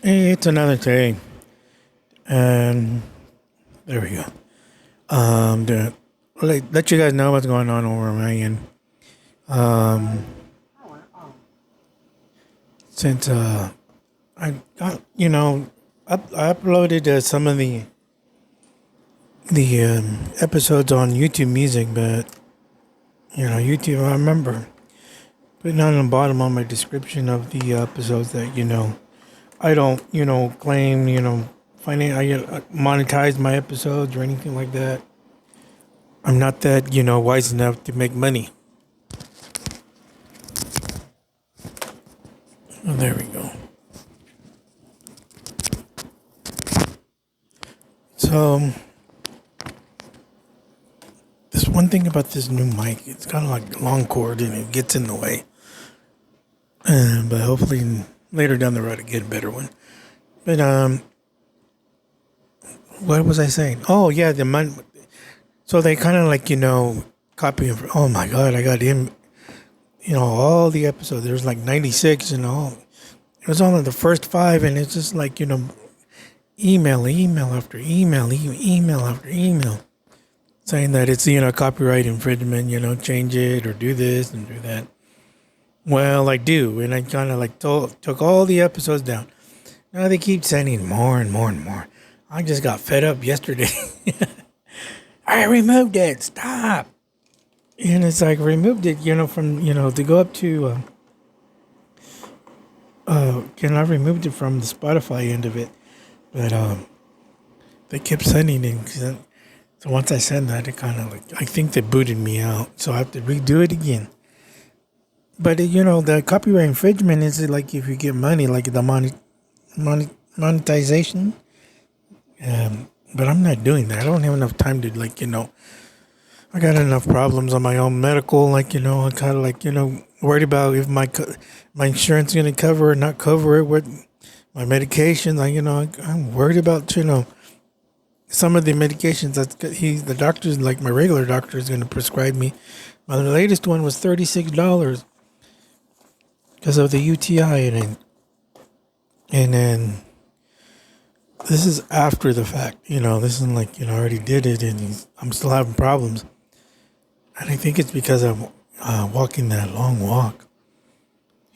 Hey, it's another day, and there we go. To let you guys know what's going on over my end. Um, since I got I uploaded some of the episodes on YouTube Music, but YouTube. I remember putting on the bottom on my description of the episodes that I don't claim I monetize my episodes or anything like that. I'm not that wise enough to make money. Oh, there we go. So this one thing about this new mic, it's kind of like a long cord and it gets in the way. But hopefully later down the road I get a better one. But what was I saying? Oh yeah, the money. So they kind of like copy. Oh my god, I got him. All the episodes. There's like 96 and all. It was only the first five, and it's just like email after email after email, saying that it's copyright infringement. Change it or do this and do that. Well, I do, and I kind of like took all the episodes down. Now they keep sending more and more and more. I just got fed up yesterday. I removed it. Stop. And it's like removed it, from to go up to. I removed it from the Spotify end of it, but they kept sending it. So once I send that, it kind of like I think they booted me out, so I have to redo it again. But the copyright infringement is like if you get money, like the monetization. But I'm not doing that. I don't have enough time to I got enough problems on my own medical. I'm kind of worried about if my insurance is going to cover or not cover it with my medication. I'm worried about some of the medications that the doctor's like my regular doctor is going to prescribe me. My latest one was $36 because of the UTI and then this is after the fact. This isn't like I already did it and I'm still having problems. And I think it's because I'm walking that long walk.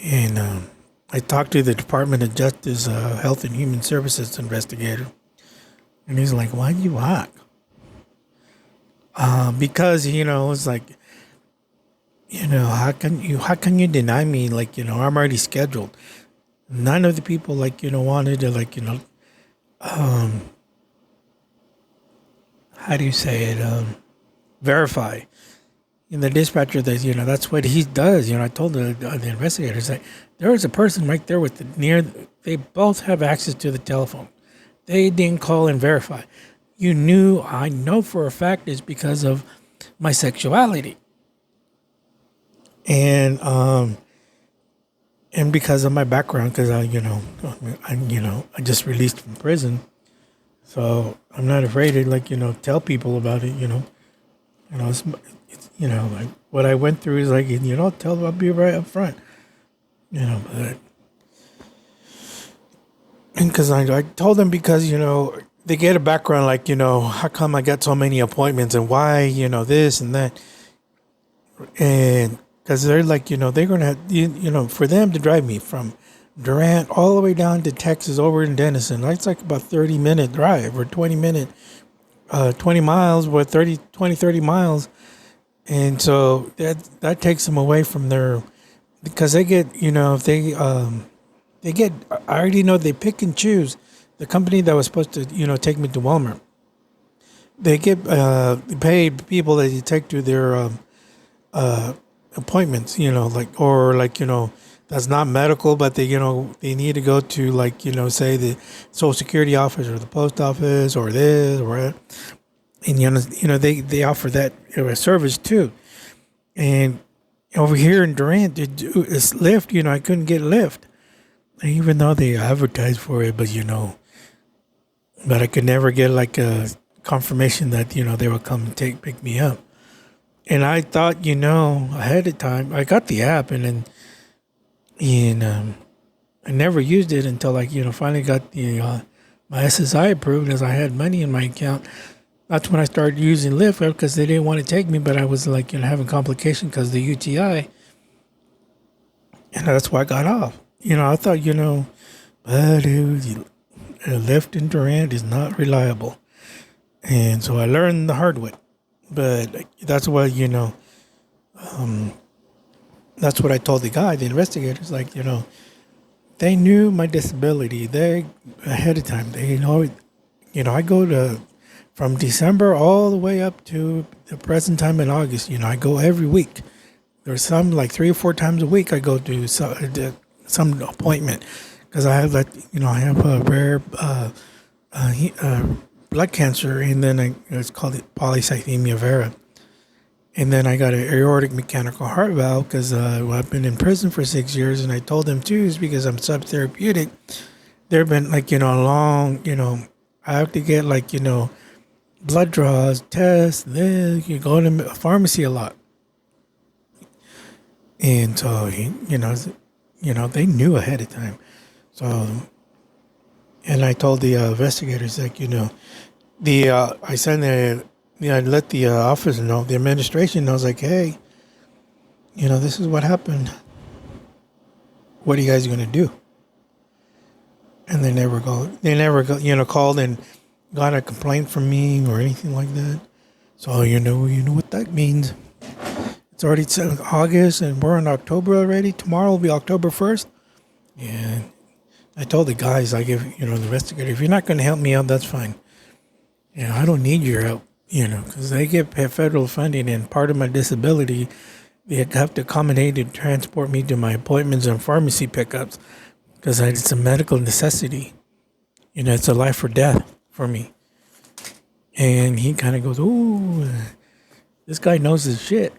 And I talked to the Department of Justice Health and Human Services investigator. And he's like, why do you walk? Because, it's like, how can you deny me? I'm already scheduled. None of the people wanted to how do you say it? Verify. And the dispatcher, that's what he does. I told the investigators that there was a person right there with they both have access to the telephone. They didn't call and verify. I know for a fact it's because of my sexuality. And because of my background, because I just released from prison. So I'm not afraid to tell people about it, it's like what I went through is tell them I'll be right up front, but and because I told them because they get a background how come I got so many appointments and why this and that, and because they're they're gonna have, for them to drive me from Durant all the way down to Texas over in Denison, that's like about 30-minute drive or 20 miles, 30 miles. And so that takes them away from their, because they get, if they get, I already know they pick and choose the company that was supposed to, take me to Walmart. They get paid people that you take to their appointments, that's not medical, but they need to go to say the Social Security office or the post office or this or that. And they offer that service too, and over here in Durant, it's Lyft. I couldn't get Lyft, even though they advertised for it. But I could never get a confirmation that they would come and pick me up. And I thought ahead of time. I got the app, and then I never used it until like finally got the my SSI approved as I had money in my account. That's when I started using Lyft because they didn't want to take me, but I was like having complications because of the UTI, and that's why I got off. I thought but Lyft in Durant is not reliable, and so I learned the hard way. But that's what that's what I told the guy, the investigators. Like they knew my disability. They ahead of time. They know. I go to from December all the way up to the present time in August. I go every week. There's some like 3 or 4 times a week I go to some appointment because I have I have a rare blood cancer, and then it's called polycythemia vera. And then I got an aortic mechanical heart valve because I've been in prison for 6 years, and I told them too is because I'm subtherapeutic. There've been long, I have to get blood draws, tests. Then you go to a pharmacy a lot, and so they knew ahead of time. So, and I told the investigators I sent I let the officer know, the administration knows, like, hey, this is what happened. What are you guys going to do? And they never called and got a complaint from me or anything like that. So you know what that means. It's already August and we're in October already. Tomorrow will be October 1st. And I told the guys, I give, the investigator, if you're not going to help me out, that's fine. I don't need your help, because they get federal funding, and part of my disability, they have to accommodate and transport me to my appointments and pharmacy pickups because it's a medical necessity. It's a life or death for me. And he kind of goes, "Ooh, this guy knows his shit."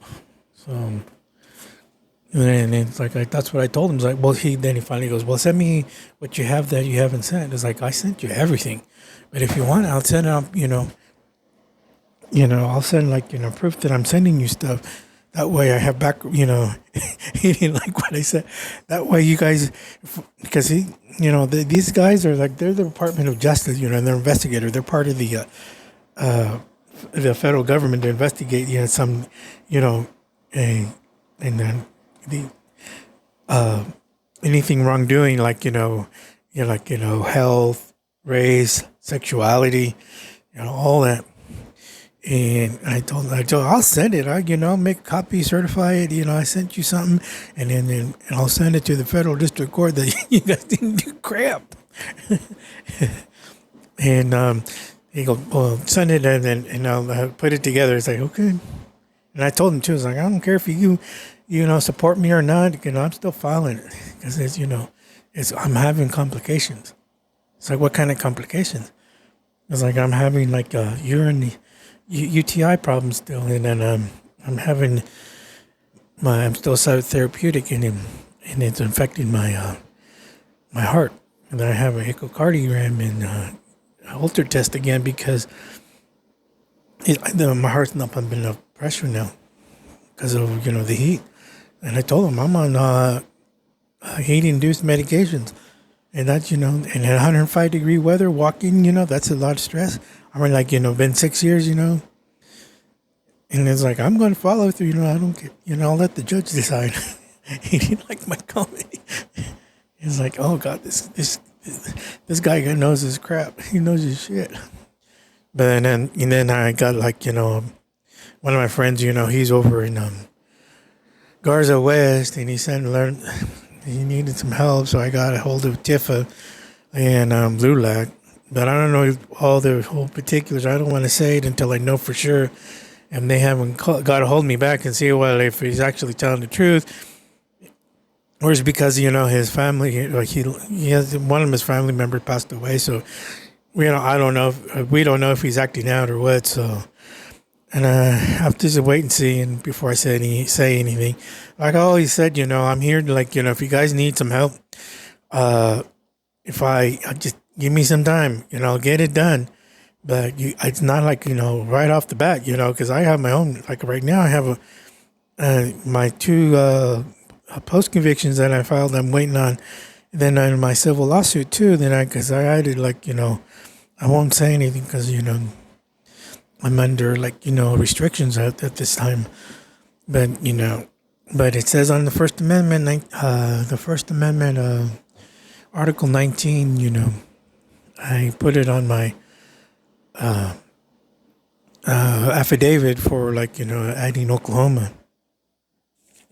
So, and it's like that's what I told him. It's like, well, then he finally goes, "Well, send me what you have that you haven't sent." It's like, I sent you everything, but if you want, I'll send out. I'll send proof that I'm sending you stuff. That way, I have back. He didn't like what I said. That way, you guys, because these guys are they're the Department of Justice. They're investigators. They're part of the federal government to investigate. Some, and then the anything wrongdoing, health, race, sexuality, all that. And I told I'll send it. I'll make a copy, certify it. I sent you something, and then I'll send it to the federal district court that you guys didn't do crap. And he goes, well, send it, and I'll put it together. It's like, okay. And I told him too. It's like, I don't care if you support me or not. I'm still filing it because I'm having complications. It's like, what kind of complications? It's like I'm having urine UTI problems still, and then I'm having I'm still therapeutic, and it's infecting my my heart, and then I have an echocardiogram and Holter test again because my heart's not pumping enough pressure now because of the heat, and I told him I'm on heat-induced medications. And that's, in 105-degree weather, walking, that's a lot of stress. I mean, been 6 years, and it's like, I'm going to follow through, I don't get, I'll let the judge decide. He didn't like my comedy. He's like, oh, God, this guy knows his crap. He knows his shit. But then I got, one of my friends, he's over in Garza West, and he said, he needed some help, so I got a hold of Tifa and Blue Lac. But I don't know all the whole particulars. I don't want to say it until I know for sure. And they haven't got to hold me back and see, well, if he's actually telling the truth. Or it's because, his family, he has one of his family members passed away. So, I don't know. We don't know if he's acting out or what. So, and I have to just wait and see, and before I say anything, like I always said, I'm here to if you guys need some help, if I just give me some time, I'll get it done. But it's not right off the bat, because I have my own. Like right now, I have my two post convictions that I filed. I'm waiting on then in my civil lawsuit too, because I had to I won't say anything because I'm under restrictions at this time. But but it says on the First Amendment, Article 19. I put it on my affidavit for adding Oklahoma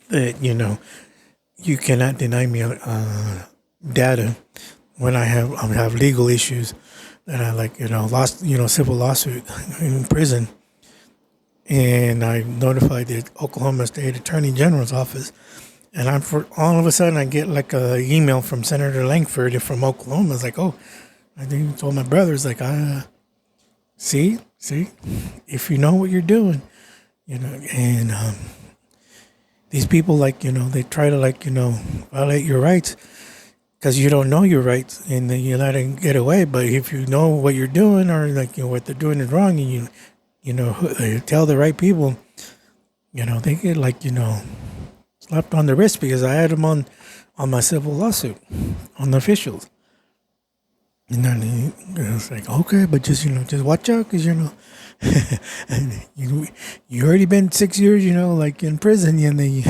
that you cannot deny me data when I have legal issues that I lost civil lawsuit in prison, and I notified the Oklahoma State Attorney General's office, and all of a sudden I get a email from Senator Langford from Oklahoma. It's oh, I think told my brothers see, if you know what you're doing, and these people they try to violate your rights because you don't know your rights and then you let it get away. But if you know what you're doing or what they're doing is wrong and you tell the right people, they get slapped on the wrist because I had them on my civil lawsuit on the officials. And then it's okay, but just watch out because you already been 6 years in prison, and then you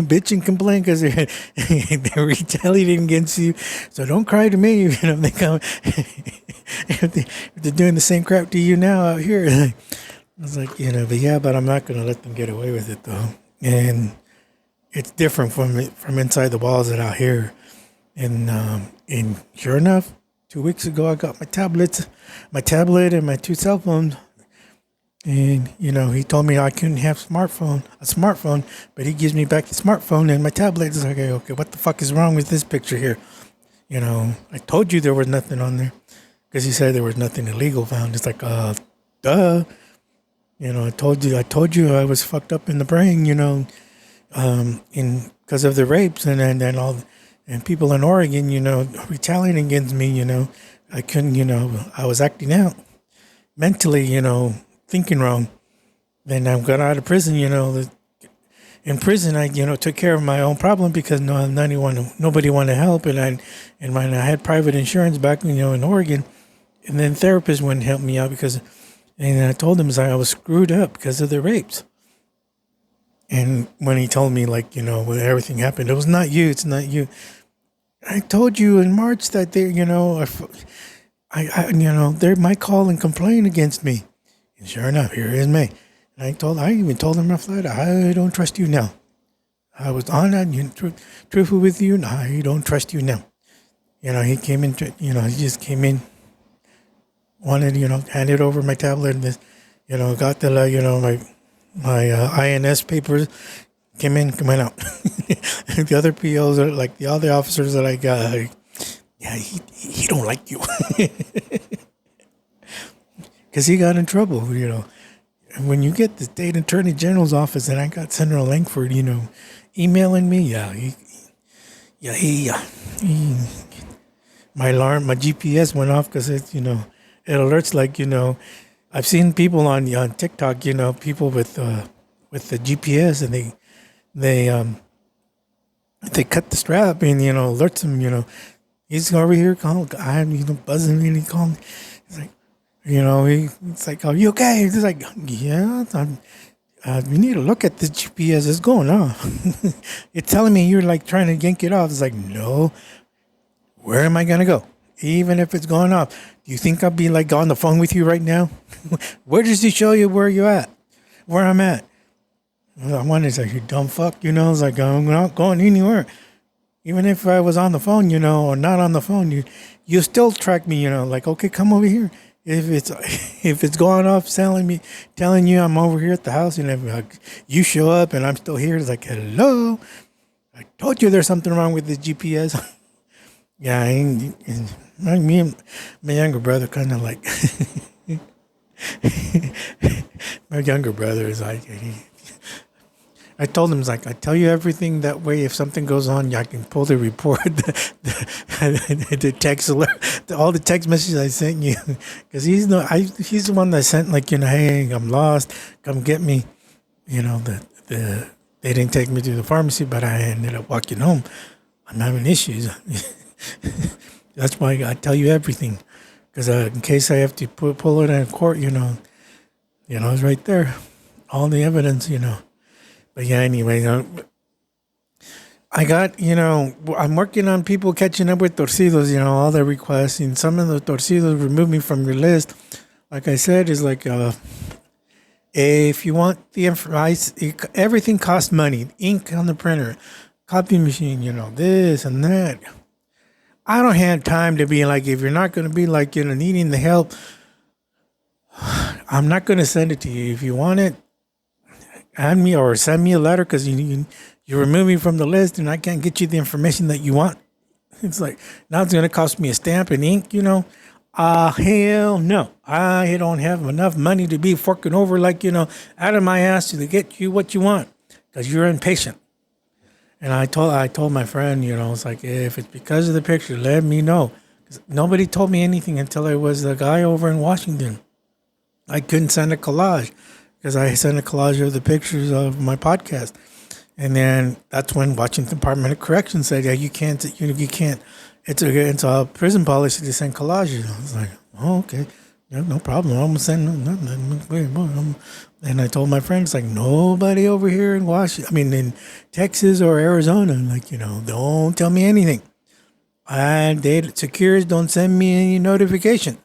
bitch and complain because they're retaliating against you. So don't cry to me if they come if they're doing the same crap to you now out here. I was but I'm not gonna let them get away with it though, and it's different from inside the walls and out here, and sure enough. 2 weeks ago, I got my tablet, and my 2 cell phones. And, he told me I couldn't have a smartphone, but he gives me back the smartphone and my tablet. It's okay, what the fuck is wrong with this picture here? I told you there was nothing on there because he said there was nothing illegal found. It's duh. I told you I was fucked up in the brain, because of the rapes and all. And people in Oregon, retaliating against me, I couldn't, I was acting out mentally, thinking wrong. Then I got out of prison, in prison, I, took care of my own problem because nobody wanted to help. And I had private insurance back, in Oregon. And then therapists wouldn't help me out and I told them I was screwed up because of the rapes. And when he told me, when everything happened, it's not you. I told you in March that they, they might call and complain against me. And sure enough, here is May. And I even told him flat, I don't trust you now. I was honest, truthful with you, and I don't trust you now. He came in, he just came in, wanted, handed over my tablet, and got the, my INS papers, came in, went out. The other POs are the other officers that I got, he don't like you. Because he got in trouble, And when you get the state attorney general's office, and I got Senator Langford, emailing me, my alarm, my GPS went off because it alerts I've seen people on TikTok, people with the GPS, and they cut the strap and alerts him. He's over here calling. I'm buzzing and he calling. He's it's are you okay? He's yeah. You need to look at the GPS. It's going off. It's telling me you're trying to yank it off. It's no. Where am I gonna go? Even if it's going off, do you think I'll be on the phone with you right now? Where does he show you where you're at? Where I'm at? I wonder, you dumb fuck, I'm not going anywhere. Even if I was on the phone, or not on the phone, you still track me, okay, come over here. If it's going off, telling you I'm over here at the house, and if you show up and I'm still here, it's hello, I told you there's something wrong with the GPS. Yeah, me and my younger brother kind of my younger brother is I told him, I tell you everything that way. If something goes on, I can pull the report, the text alert, all the text messages I sent you, because he's the one that sent hey, I'm lost, come get me. They didn't take me to the pharmacy, but I ended up walking home. I'm having issues. That's why I tell you everything, because in case I have to pull it in court, it's right there, all the evidence, But yeah, anyway, I got, I'm working on people catching up with torcidos, all their requests, and some of the torcidos remove me from your list. Like I said, is like, if you want the information, everything costs money. Ink on the printer, copy machine, this and that. I don't have time to be like, if you're not going to be like, needing the help, I'm not going to send it to you. If you want it, add me or send me a letter because you remove me from the list and I can't get you the information that you want. It's like, now it's going to cost me a stamp and ink, hell no. I don't have enough money to be forking over like, out of my ass to get you what you want because you're impatient. And I told my friend, it's like, if it's because of the picture, let me know. 'Cause nobody told me anything until I was the guy over in Washington. I couldn't send a collage because I sent a collage of the pictures of my podcast. And then that's when Washington Department of Corrections said, yeah, you can't. It's a prison policy to send collages. I was like, oh, okay. Yeah, no problem. I'm going to send. And I told my friends, like, nobody over here in in Texas or Arizona, like, don't tell me anything. Secures don't send me any notification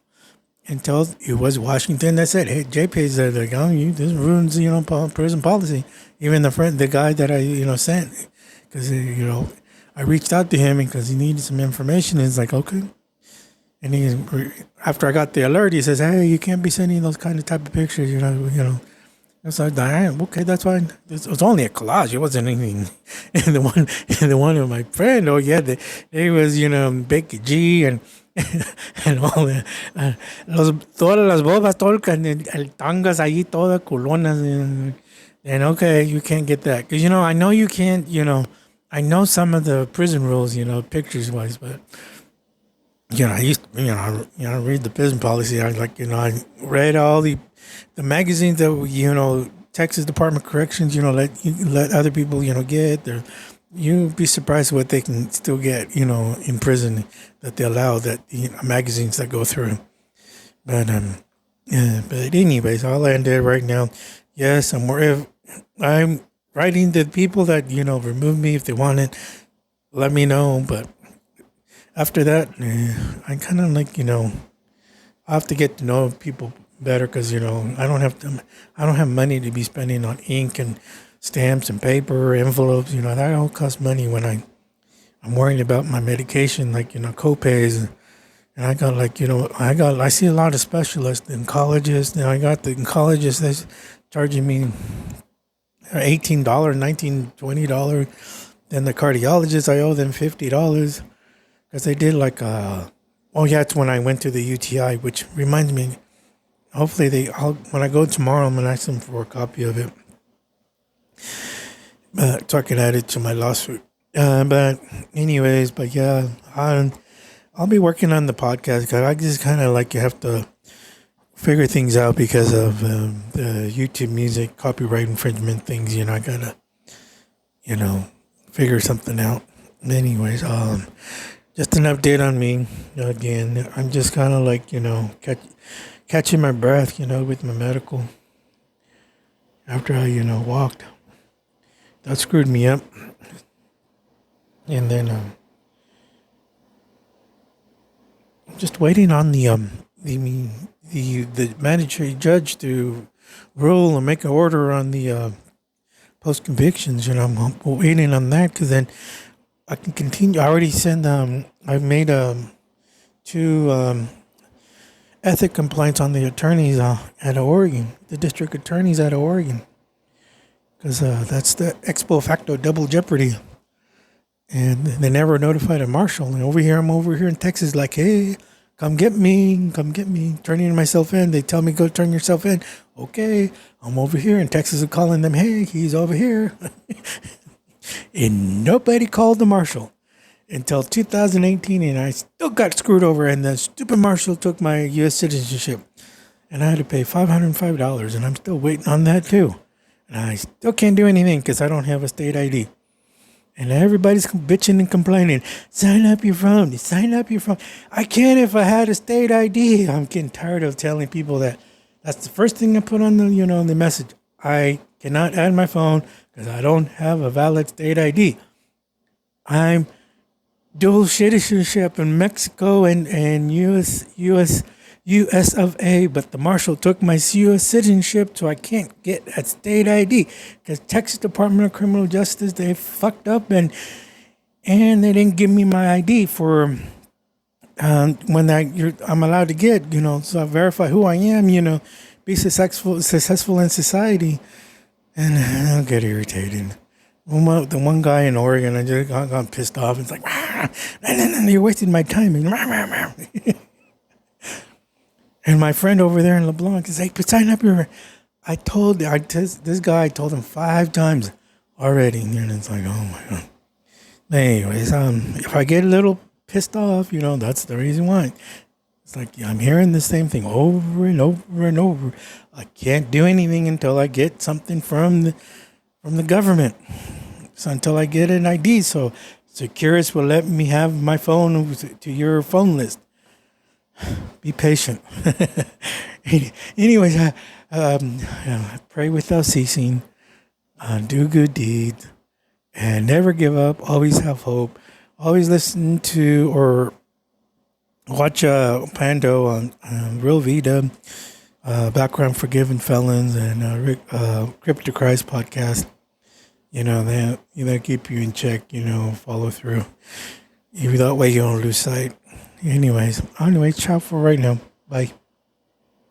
until it was Washington that said, hey, JP's like, oh, this ruins, prison policy. Even the guy that I, sent, because, I reached out to him because he needed some information. And he's like, okay. And after I got the alert, he says, hey, you can't be sending those kind of type of pictures, And so I said, okay, that's fine. It was only a collage. It wasn't anything. And the one of my friend, oh yeah, they was, Becky G and all that. Todas las bobas, todo el tangas ahí, todas culonas. And okay, you can't get that. Because, I know you can't, I know some of the prison rules, pictures wise, but I used to, read the prison policy. I I read all the magazines that Texas Department of Corrections, let other people, get there. You'd be surprised what they can still get, in prison that they allow that magazines that go through. But but anyways, all I did right now, yes, I'm writing to people that remove me if they want it. Let me know, but. After that, I kind of like, I have to get to know people better because, I don't have money to be spending on ink and stamps and paper, envelopes, that all costs money when I'm worrying about my medication, like, co-pays. And I got I see a lot of specialists and oncologists. And I got the oncologist that's charging me $18, $19, $20. Then the cardiologist, I owe them $50. Because they did it's when I went to the UTI, which reminds me, hopefully when I go tomorrow, I'm going to ask them for a copy of it. So I can add it to my lawsuit. But anyways, yeah, I'll be working on the podcast because I just kind of have to figure things out because of the YouTube music copyright infringement things. I got to, figure something out. Anyways, just an update on me. Again, I'm just kind of catching my breath, with my medical. After I, walked. That screwed me up. And then I'm just waiting on the magistrate judge to rule and make an order on the post convictions. I'm waiting on that because then I can continue. I already sent. I've made 2 ethic complaints on the attorneys out of Oregon, the district attorneys out of Oregon, because that's the ex post facto double jeopardy, and they never notified a marshal. And I'm over here in Texas, like, hey, come get me, turning myself in. They tell me go turn yourself in. Okay, I'm over here, and Texas is calling them, hey, he's over here. And nobody called the marshal until 2018, and I still got screwed over, and the stupid marshal took my U.S. citizenship, and I had to pay $505, and I'm still waiting on that too. And I still can't do anything because I don't have a state ID. And everybody's bitching and complaining. Sign up your phone. Sign up your phone. I can't if I had a state ID. I'm getting tired of telling people that. That's the first thing I put on the message. I cannot add my phone because I don't have a valid state ID. I'm dual citizenship in Mexico and US of A, but the marshal took my US citizenship, so I can't get a state ID because Texas Department of Criminal Justice, they fucked up and they didn't give me my ID for when I'm allowed to get, so I verify who I am, be successful in society, and I'll get irritated. The one guy in Oregon, I just got pissed off. It's like, you're wasting my time. And my friend over there in LeBlanc is like, sign up your. This guy told him 5 times already, and it's like, oh my god. Anyways, if I get a little pissed off, that's the reason why. It's like I'm hearing the same thing over and over and over. I can't do anything until I get something from the government. So until I get an ID, so Securus will let me have my phone to your phone list. Be patient. Anyways, I pray without ceasing. Do good deeds. And never give up. Always have hope. Always listen to or watch Pando on Real Vida, Background Forgiven Felons, and Crypto Christ podcast. They keep you in check, follow through. That way you don't lose sight. Anyways, ciao for right now. Bye.